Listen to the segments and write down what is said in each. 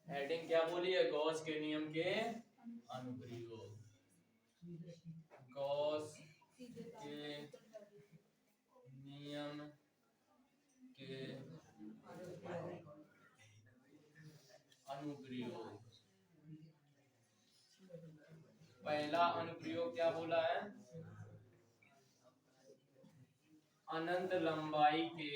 Heading क्या बोली है? गॉस के नियम के अनुप्रयोग। गॉस के नियम के अनुप्रयोग। पहला अनुप्रयोग क्या बोला है? अनंत लंबाई के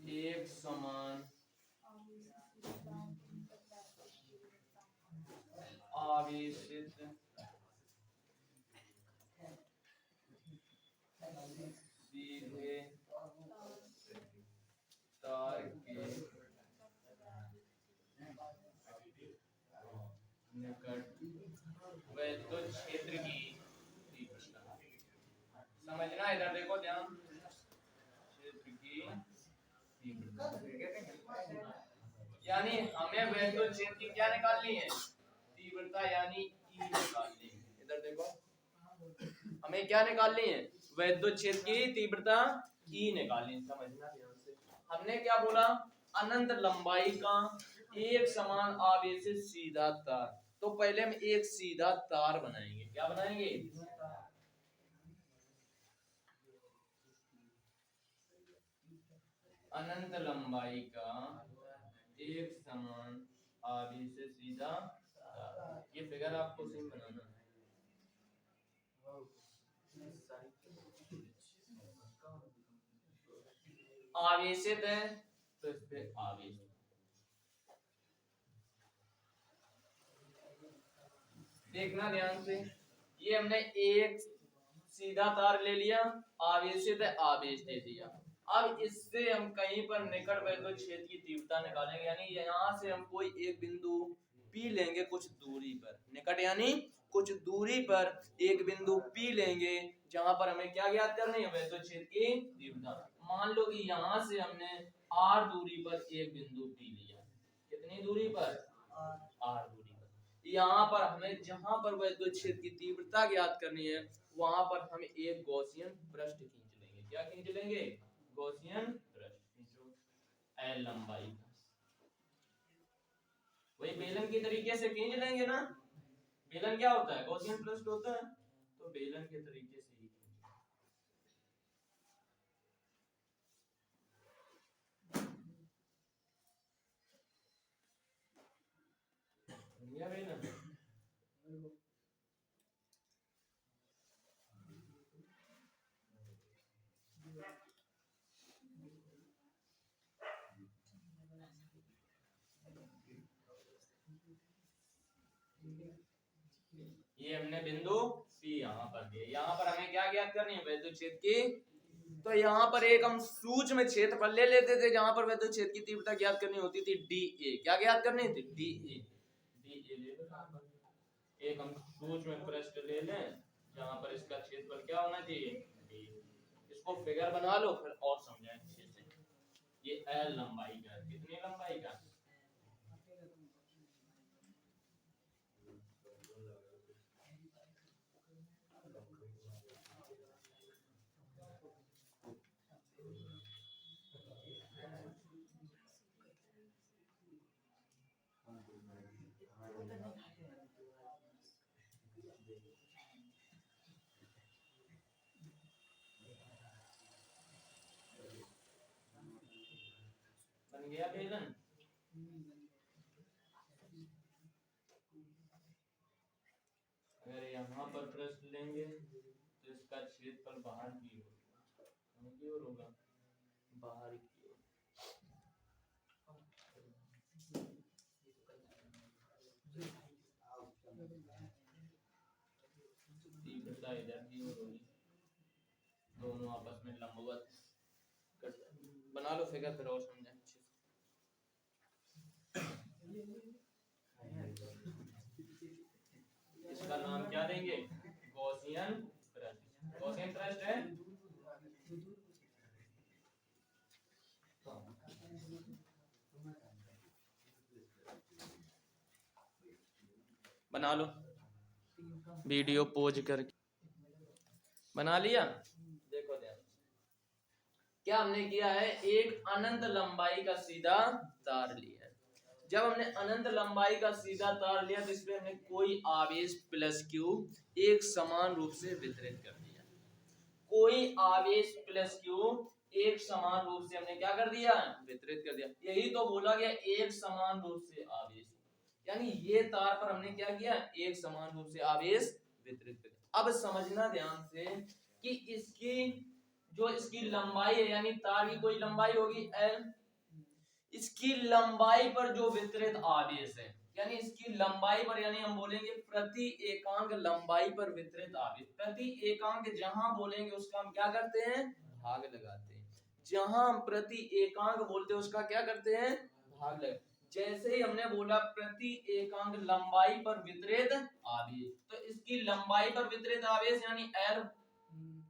एक समान आवेशित सीधे तार के निकट वैद्युत क्षेत्र की तीव्रता। समझना, इधर देखो ध्यान। क्षेत्र की तीव्रता यानी हमें वैद्युत क्षेत्र की क्या निकालनी है? तीव्रता यानी ई निकालनी है। इधर देखो, हमें क्या निकालनी है? वैद्युत क्षेत्र की तीव्रता ई निकालनी। समझना ध्यान से। हमने क्या बोला? अनंत लंबाई का एक समान आवेशित सीधा तार। तो पहले हम एक सीधा तार बनाएंगे। क्या बनाएंगे? अनंत लंबाई का एक समान आवेशित सीधा तार। ये फिगर आपको सेम बनाना है। आवेशित है तो इस पे आवेश। देखना ध्यान से, ये हमने एक सीधा तार ले लिया, आवेशित है, आवेश दे दिया। अब इससे हम कहीं पर निकट वैद्युत क्षेत्र की तीव्रता निकालेंगे। यानी यहाँ से हम कोई एक बिंदु P लेंगे कुछ दूरी पर। निकट यानी कुछ दूरी पर एक बिंदु P लेंगे, जहां पर हमें क्या ज्ञात करनी है? वैद्युत क्षेत्र की तीव्रता। मान लो कि यहाँ से हमने R दूरी पर एक बिंदु P लिया। कितनी दूरी पर? R दूरी पर। यहाँ पर हमें जहां पर वैद्युत क्षेत्र की तीव्रता ज्ञात करनी है, वहां पर हम एक गॉसियन पृष्ठ खींच लेंगे। क्या खींच लेंगे? गॉसियन पृष्ठ खींचो L लंबाई का। वही बेलन के तरीके से खींच लेंगे ना। बेलन क्या होता है? गॉसियन पृष्ठ होता है। तो बेलन के तरीके से ही खींचेंगे बेलन। ये हमने बिंदु P यहाँ पर दिया। यहाँ पर हमें क्या ज्ञात करनी है? वैद्युत क्षेत्र की। तो यहाँ पर एक हम सूक्ष्म क्षेत्रफल ले लेते थे, जहां पर वैद्युत क्षेत्र की तीव्रता ज्ञात करनी होती थी dA। क्या ज्ञात करनी थी? dA। dA ले लो। एक हम सूक्ष्म पृष्ठ ले लें, जहां पर इसका क्षेत्रफल क्या होना चाहिए? d। इसको फिगर बना लो, फिर और समझाएं अच्छे से। ये L लंबाई का। कितनी लंबाई का? बन गया बेलन। अगर यहाँ पर पृष्ठ लेंगे तो इसका क्षेत्रफल बाहर की ओर होगा, बाहर की ओर। तीव्रता इधर की ओर होगी, दोनों आपस में लंबवत बना लो फिगर, फिर और समझें अच्छे से। इसका नाम क्या देंगे? गॉसियन पृष्ठ। गॉसियन पृष्ठ है। बना लो। वीडियो पोज करके बना लिया। देखो ध्यान, क्या हमने किया है, एक अनंत लंबाई का सीधा तार लिया है। जब हमने अनंत लंबाई का सीधा तार लिया तो इसमें हमने कोई आवेश प्लस क्यू एक समान रूप से वितरित कर दिया। कोई आवेश प्लस क्यू एक समान रूप से हमने क्या कर दिया, वितरित कर दिया। यही तो बोला गया, एक समान रूप से आवेश, यानी ये तार पर हमने क्या किया, एक समान रूप से आवेश वितरित कर दिया। अब समझना ध्यान से कि इसकी जो इसकी लंबाई है, यानी तार की कोई लंबाई होगी L, इसकी लंबाई पर जो वितरित आवेश है, यानी इसकी लंबाई पर, यानी हम बोलेंगे प्रति एकांक लंबाई पर वितरित आवेश। प्रति एकांक जहां बोलेंगे उसका हम क्या करते हैं, भाग लगाते हैं। जहां हम प्रति एकांक बोलते हैं उसका क्या करते हैं, भाग लगाते। जैसे ही हमने बोला प्रति एकांक लंबाई पर वितरित आवेश, तो इसकी लंबाई पर वितरित आवेश यानी L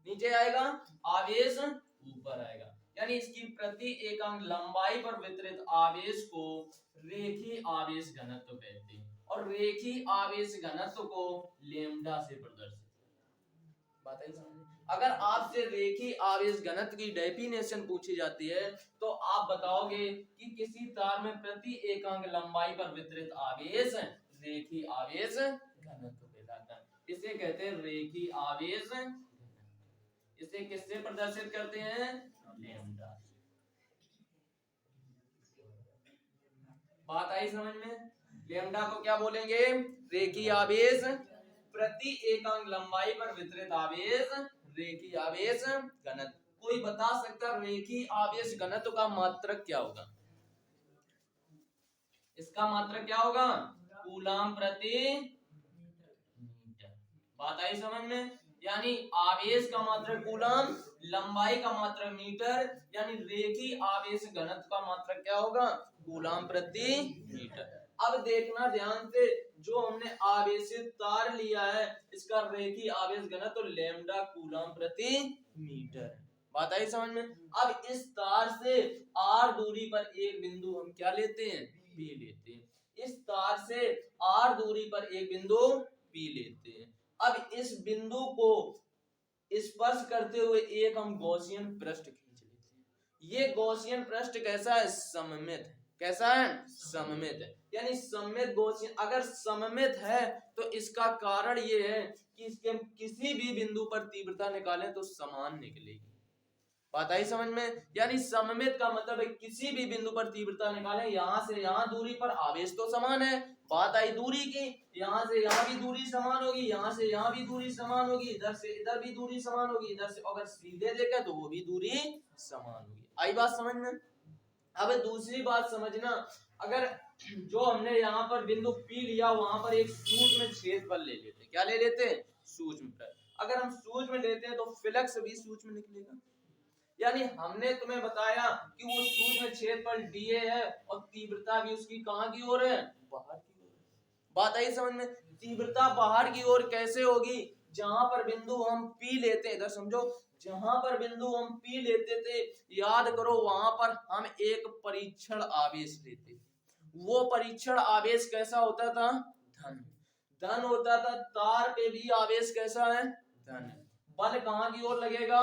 नीचे आएगा, आवेश ऊपर आएगा। यानी इसकी प्रति एकांक लंबाई पर वितरित आवेश को रेखीय आवेश घनत्व कहते हैं, और रेखीय आवेश घनत्व को लैम्डा से प्रदर्शित। बात है समझ? अगर आपसे रेखीय आवेश घनत्व की डेफिनेशन पूछी जाती है तो आप बताओगे कि किसी तार में प्रति एकांक लंबाई पर वितरित आवेश रेखीय आवेश घनत्व कहलाता है। इसे कहते हैं रेखीय आवेश। इसे किससे प्रदर्शित करते हैं, लैम्डा। बात आई समझ में? लैम्डा को क्या बोलेंगे, रेखीय आवेश, प्रति एकांक लंबाई पर वितरित आवेश रेखीय आवेश घनत्व। कोई बता सकता रेखीय आवेश घनत्व का मात्रक क्या होगा? इसका मात्रक क्या होगा, कूलम प्रति मीटर। बात आई समझ में? यानी आवेश का मात्रक कूलम, लंबाई का मात्रक मीटर, यानी रेखीय आवेश घनत्व का मात्रक क्या होगा, कूलम प्रति मीटर। अब देखना ध्यान से, जो हमने आवेशित तार लिया है इसका रेखीय आवेश घनत्व तो लैम्डा कूलम प्रति मीटर। बात आई समझ में? अब इस तार से r दूरी पर एक बिंदु हम क्या लेते हैं, P लेते हैं। इस तार से r दूरी पर एक बिंदु P लेते हैं। अब इस बिंदु को स्पर्श करते हुए एक हम गॉसियन पृष्ठ खींच लेते हैं। ये गॉसियन पृष्ठ कैसा है, सममित है। कैसा है, सममित है। यानी सममित गॉसियन अगर सममित है तो इसका कारण ये है कि इसके हम किसी भी बिंदु पर तीव्रता निकालें तो समान निकलेगी। बात आई समझ में? यानी सममित का मतलब है किसी भी बिंदु पर तीव्रता निकालें, यहां से यहां दूरी पर आवेश तो समान है। बात आई दूरी की, यहां से यहां भी दूरी समान होगी, यहां से यहां भी दूरी समान होगी, इधर से इधर भी दूरी समान होगी, इधर से अगर सीधे देखें तो वो भी दूरी समान होगी। आई बात समझ में? अब दूसरी बात समझना, अगर जो हमने यहाँ पर बिंदु P लिया वहां पर एक सूक्ष्म क्षेत्रफल ले लेते। क्या ले लेते? सूक्ष्म। अगर हम सूक्ष्म लेते हैं तो फ्लक्स भी सूक्ष्म निकलेगा। यानी हमने तुम्हें बताया कि वो सूक्ष्म क्षेत्रफल dA है और तीव्रता भी उसकी कहां की ओर है, बाहर की ओर। बात आई समझ में? तीव्रता बाहर की ओर कैसे होगी, जहां पर बिंदु हम P लेते हैं, इधर समझो, जहां पर बिंदु हम P लेते थे, याद करो वहां पर हम एक परीक्षण आवेश लेते थे। वो परीक्षण आवेश कैसा होता था, धन। धन होता था। तार पे भी आवेश कैसा है, धन। बल कहां की ओर लगेगा,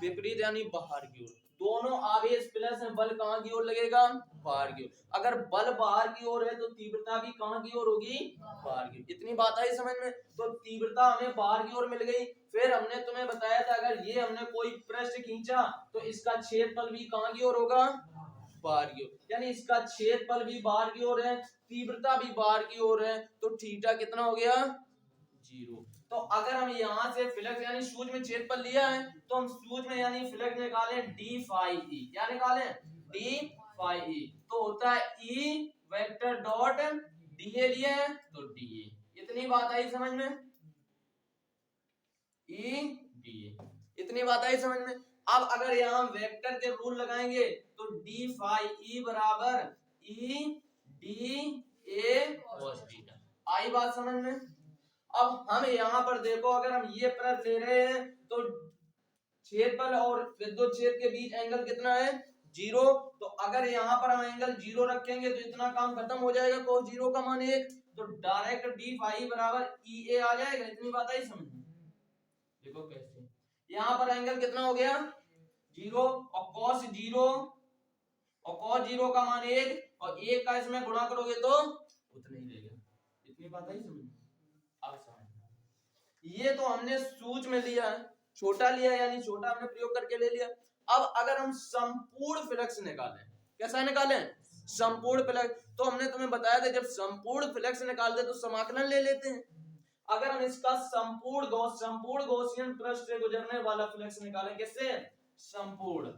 विपरीत, यानी बाहर की ओर। दोनों आवेश प्लस है, बल कहां की ओर लगेगा, बाहर की ओर। अगर बल बाहर की ओर है तो तीव्रता भी कहां की ओर होगी, बाहर की। इतनी बात आई समझ में? तो तीव्रता हमें बाहर की ओर मिल गई। फिर हमने तुम्हें बताया था अगर ये हमने कोई पृष्ठ खींचा तो इसका क्षेत्रफल भी कहां की ओर होगा, बाहर की ओर। यानी इसका क्षेत्रफल भी बाहर की ओर है, तीव्रता भी बाहर की ओर है, तो थीटा कितना हो गया, 0। तो अगर हम यहाँ से फ्लक्स यानी सूक्ष्म क्षेत्रफल लिया है तो हम सूक्ष्म यानी फ्लक्स निकालें d फाई e। क्या निकालें, d फाई e। तो होता है E वेक्टर डॉट dA लिया है तो dA। इतनी बात आई समझ में, E dA। इतनी बात आई समझ में? अब अगर यहाँ वेक्टर के रूल लगाएंगे तो d फाई e बराबर E dA cos थीटा। आई बात समझ में? अब हम यहाँ पर देखो, अगर हम ये पृष्ठ ले रहे हैं तो क्षेत्रफल और विद्युत क्षेत्र के बीच एंगल कितना है, 0। तो अगर यहाँ पर हम एंगल 0 रखेंगे तो इतना काम खत्म हो जाएगा, cos 0 का मान 1। तो डायरेक्ट डी फाई बराबर ई ए आ जाएगा। इतनी बात आई समझ में? देखो कैसे, यहाँ पर एंगल कितना हो गया 0 और cos 0 और cos 0 का मान 1 और 1 का इसमें गुणा करोगे तो उतना ही रहेगा। इतनी बात आई समझ में? अब समझ, ये तो हमने सूत्र में लिया है, छोटा लिया यानी छोटा हमने प्रयोग करके ले लिया। अब अगर हम संपूर्ण फ्लक्स निकालें, कैसा निकालें संपूर्ण फ्लक्स, तो हमने तुम्हें बताया था जब संपूर्ण फ्लक्स निकालते तो समाकलन ले लेते हैं। अगर हम इसका संपूर्ण गॉसियन पृष्ठ से गुजरने वाला फ्लक्स निकालें, किससे संपूर्ण,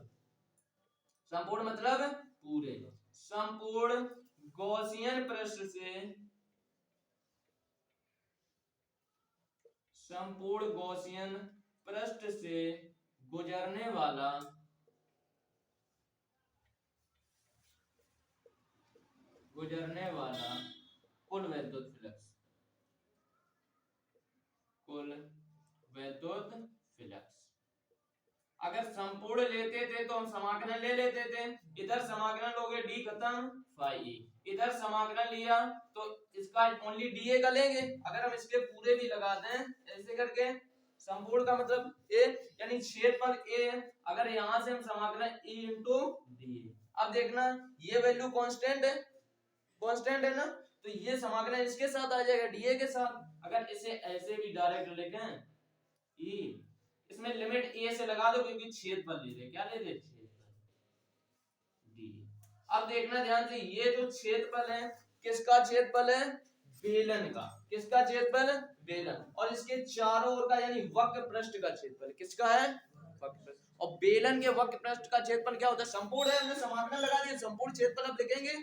संपूर्ण मतलब पूरे, संपूर्ण गॉसियन पृष्ठ से, संपूर्ण गॉसियन पृष्ठ से गुजरने वाला कुल वैद्युत फ्लक्स, कुल वैद्युत फ्लक्स। अगर संपूर्ण लेते थे तो हम समाकलन ले लेते थे, इधर समाकलन लोगे डी खत्म फाई ई, इधर समाकलन लिया तो इसका ओनली डी ए का लेंगे। अगर हम इसके पूरे भी लगा दें ऐसे करके, संपूर्ण का मतलब ए यानी क्षेत्रफल ए, अगर यहां से हम समाकलन ई इंटू डी, अब देखना ये वैल्यू कांस्टेंट है, कांस्टेंट है ना, तो ये समाकलन इसके साथ आ जाएगा डीए के साथ। अगर इसे ऐसे भी डायरेक्ट लिखें ई, इसमें लिमिट ए से लगा दो क्योंकि क्षेत्रफल ले रहे, क्या ले रहे क्षेत्रफल डी। अब देखना ध्यान से, ये जो क्षेत्रफल है किसका क्षेत्रफल है बेलन का, किसका क्षेत्रफल बेलन, और इसके चारों ओर का यानी वक्र पृष्ठ का क्षेत्रफल किसका है वक्र पृष्ठ, और बेलन के वक्र पृष्ठ का क्षेत्रफल क्या होता है संपूर्ण है, हमने समाकलन लगा दिया संपूर्ण क्षेत्रफल अब लिखेंगे।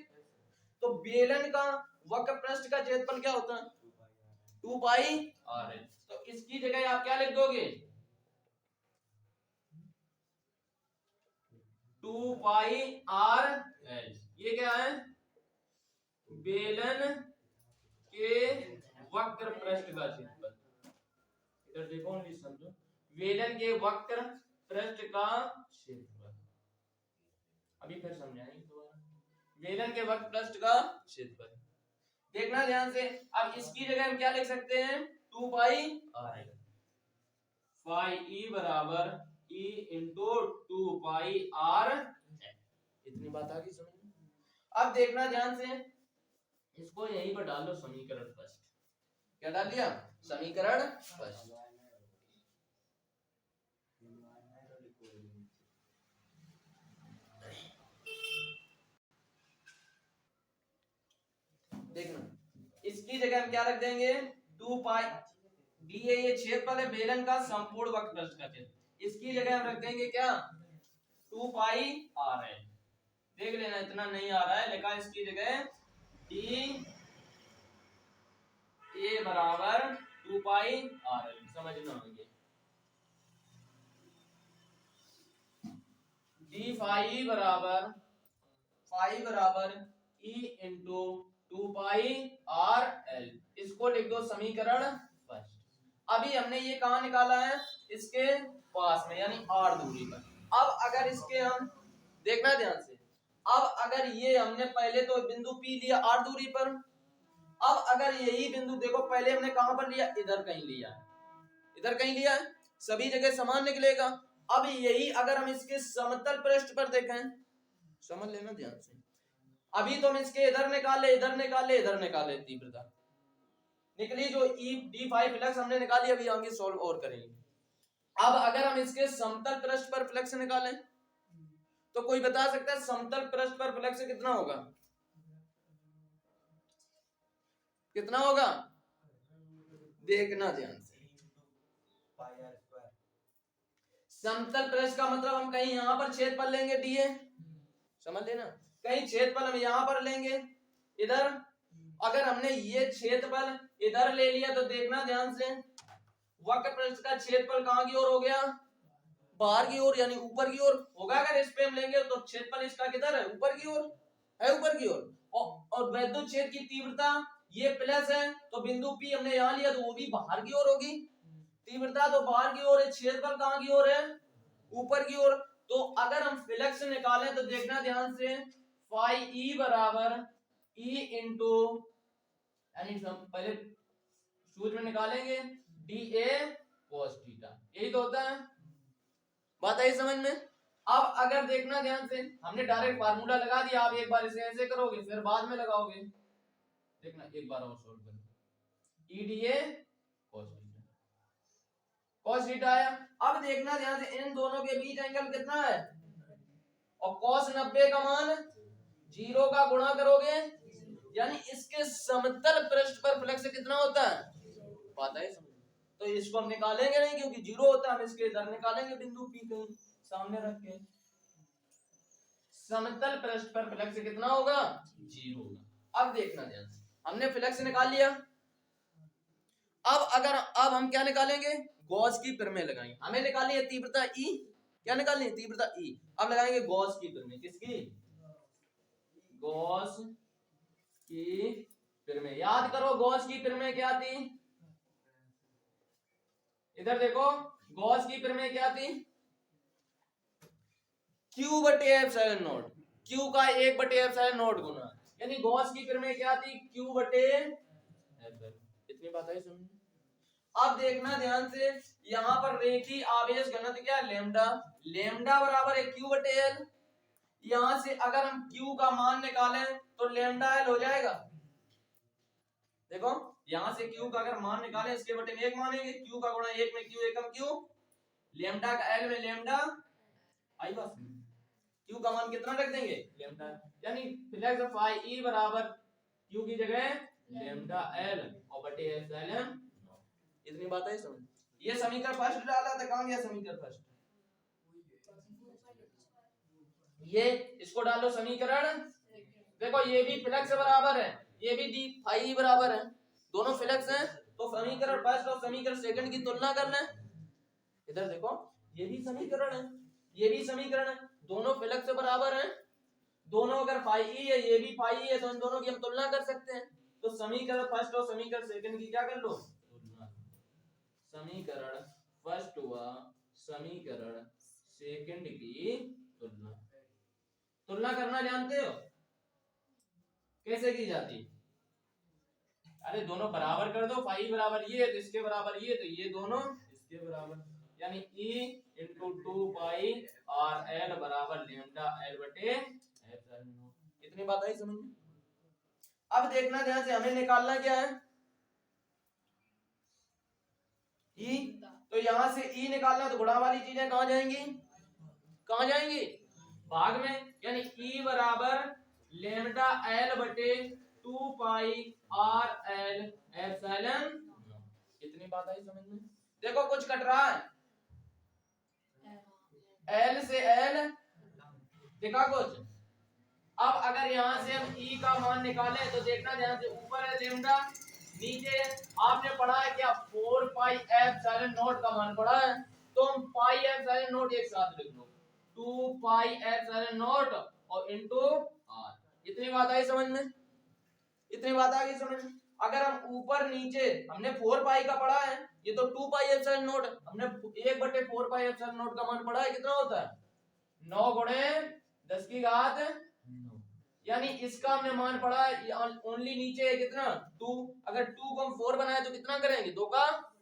तो बेलन का वक्र पृष्ठ का क्षेत्रफल क्या होता है 2 पाई आर एल, तो इसकी जगह आप क्या लिख दोगे 2 पाई आर एल, ये क्या है बेलन के वक्र पृष्ठ का क्षेत्रफल। इधर देखो नहीं समझो, बेलन के वक्र पृष्ठ का क्षेत्रफल, अभी फिर समझाएंगे दोबारा, बेलन के वक्र पृष्ठ का क्षेत्रफल। देखना ध्यान से, अब इसकी जगह हम क्या लिख सकते हैं 2 पाई आर एल, फाई ई बराबर ई इंटू 2 पाई आर, इतनी बात आ गई समझ में? अब देखना ध्यान से, इसको यहीं पर डाल दो समीकरण फर्स्ट, क्या डाल दिया समीकरण फर्स्ट। देखना इसकी जगह हम क्या रख देंगे 2 पाई डी ए, ये क्षेत्रफल है बेलन का संपूर्ण वक्र पृष्ठ का क्षेत्र, इसकी जगह हम रख देंगे क्या 2 पाई आर एल। देख लेना इतना नहीं आ रहा है, लिखा इसकी जगह डी ए बराबर 2 पाई आर एल, समझना होंगे डी फाई बराबर ई इंटू 2 पाई आर एल, इसको लिख दो समीकरण फर्स्ट। अभी हमने ये कहां निकाला है इसके पास में यानी आर दूरी पर। अब अगर इसके हम देखना ध्यान से, अब अगर ये हमने पहले तो बिंदु P लिया आर दूरी पर, अब अगर यही बिंदु देखो पहले हमने कहां पर लिया इधर कहीं लिया है, इधर कहीं लिया है, सभी जगह समान निकलेगा। अब यही अगर हम इसके समतल पृष्ठ पर देखें, समझ लेना ध्यान से, अभी तो हम इसके इधर निकाले इधर निकाले इधर निकाले तीव्रता निकली, जो ई डी फाई फ्लक्स हमने निकाली, अभी आगे सॉल्व और करेंगे। अब अगर हम इसके समतल पृष्ठ पर फ्लक्स निकालें तो कोई बता सकता है समतल पृष्ठ पर फ्लक्स कितना होगा, कितना होगा देखना ध्यान से, समतल पृष्ठ का मतलब हम कहीं यहां पर क्षेत्रफल लेंगे डीए, समझ लेना, कहीं क्षेत्रफल हम यहां पर लेंगे इधर, अगर हमने ये क्षेत्रफल इधर ले लिया तो देखना ध्यान से वक्र पृष्ठ का क्षेत्रफल कहां की ओर हो गया बाहर की ओर यानी ऊपर की ओर होगा। अगर इस पे हम लेंगे तो क्षेत्रफल इसका किधर है ऊपर की ओर है, ऊपर की ओर, और वैद्युत क्षेत्र की तीव्रता ये प्लस है, तो बिंदु P हमने यहां लिया तो वो भी बाहर की ओर होगी, तीव्रता तो बाहर की ओर है, क्षेत्रफल कहां की ओर है ऊपर की ओर। तो अगर हम फ्लक्स निकालें तो देखना ध्यान से फाई ई बराबर ई इंटू यानी हम पहले सूत्र निकालेंगे DA cos थीटा, यही तो होता है। बात आई समझ में? अब अगर देखना ध्यान से, हमने डायरेक्ट फार्मूला लगा दिया, आप एक बार इसे ऐसे करोगे फिर बाद में लगाओगे, देखना एक बार और सोल्व करो। EDA cos थीटा आया। अब देखना ध्यान से, इन दोनों के बीच एंगल कितना है, और cos 90 का मान 0 का गुणा करोगे, यानी इसके समतल पृष्ठ पर फ्लक्स कितना होता है, पता है। तो इसको हम निकालेंगे नहीं क्योंकि 0 होता है, हम इसके इधर निकालेंगे बिंदु P कहीं सामने रख के। समतल पृष्ठ पर फ्लक्स कितना होगा, 0 होगा। अब देखना ध्यान से, हमने फ्लक्स निकाल लिया। अब हम क्या निकालेंगे, गॉस की प्रमेय लगाएंगे। हमें निकालनी है तीव्रता E, क्या निकालनी है, तीव्रता E। अब लगाएंगे गॉस की प्रमेय, किसकी, गॉस की प्रमेय। याद करो गॉस की प्रमेय क्या थी, इधर देखो, गॉस की प्रमेय क्या थी, Q बटे एप्सिलॉन नॉट, Q का 1 बटे एप्सिलॉन नॉट गुना, यानी गॉस की प्रमेय क्या थी, Q बटे एप्सिलॉन। इतनी बात है समझ। अब देखना ध्यान से, यहाँ पर रेखीय आवेश घनत्व क्या है, लेमडा, लेमडा बराबर है Q बटे L। यहाँ से अगर हम Q का मान निकालें तो लेमडा L हो जाएगा। देखो यहाँ से Q का अगर मान निकालें, इसके बटे में 1 मानेंगे, Q का गुणा 1 में Q, एकम Q, लेमडा का L में लेमडा, आई बात। Q का मान कितना रख देंगे, लेमडा, यानी फ्लक्स फाई E बराबर Q की जगह लेमडा L और बटे एप्सिलॉन। इतनी बात है समझ। ये समीकरण फर्स्ट डाला था, कहां गया समीकरण फर्स्ट, ये इसको डालो समीकरण। देखो ये भी फ्लक्स बराबर है, ये भी डी फाई बराबर है, दोनों फ्लक्स हैं, तो समीकरण फर्स्ट और समीकरण सेकंड की तुलना कर लें। इधर देखो ये भी समीकरण है, ये भी समीकरण है, दोनों फ्लक्स बराबर हैं, दोनों अगर फाई ई है, ये भी फाई है, तो इन दोनों की हम तुलना कर सकते हैं। तो समीकरण फर्स्ट और समीकरण सेकंड की क्या कर लो, तुलना। समीकरण फर्स्ट हुआ समीकरण सेकंड की तुलना। तुलना करना जानते हो कैसे की जाती, अरे दोनों बराबर कर दो, फाई बराबर ये है तो इसके बराबर ये, तो ये दोनों इसके बराबर, यानी E इंटू 2 पाई आर एल बराबर लेमडा एल बटे एप्सिलॉन नॉट। इतनी बात आई समझ में। अब देखना ध्यान से, हमें निकालना क्या है, E, तो यहां से E निकालना, तो गुणा वाली चीजें कहां जाएंगी, कहां जाएंगी, भाग में, यानी E बराबर लेमडा एल बटे 2 पाई आर एल एप्सिलॉन। इतनी बात आई समझ में। देखो कुछ कट रहा है, L से L दिखा कुछ। अब अगर यहां से हम E का मान निकालें तो देखना ध्यान से, ऊपर है लेमडा, नीचे आपने पढ़ा है क्या, 4 पाई एप्सिलॉन नॉट का मान पढ़ा है, तो हम पाई एप्सिलॉन नॉट एक साथ लिख लो, 2 पाई एप्सिलॉन नॉट और इनटू r। इतनी बात आई समझ में, इतनी बात आ गई समझ में। अगर हम ऊपर नीचे, हमने 4 पाई का पढ़ा है, ये तो 2 पाई एप्सिलॉन नॉट, हमने 1 बटे 4 पाई एप्सिलॉन नॉट का मान पढ़ा है, कितना होता है 9 गुणे 10 की घात 9, यानी इसका हमने मान पढ़ा है, ओनली नीचे है कितना 2, अगर 2 को हम 4 बनाए तो कितना करेंगे, 2 का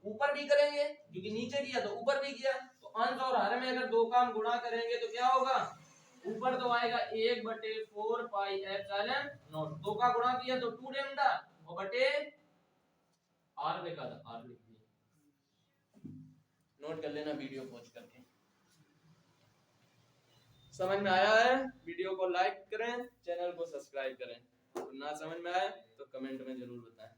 ऊपर भी करेंगे, क्योंकि नीचे किया तो ऊपर भी किया, तो अंश और हर में अगर 2 का हम गुणा करेंगे तो क्या होगा, ऊपर तो आएगा 1 बटे 4 पाई एप्सिलॉन नॉट, 2 का गुणा किया तो 2 लेमडा और बटे r लिखा था, r लिख दिया, नोट कर लेना वीडियो पॉज करके। समझ में आया है, वीडियो को लाइक करें, चैनल को सब्सक्राइब करें, ना समझ में आए तो कमेंट में जरूर बताएं।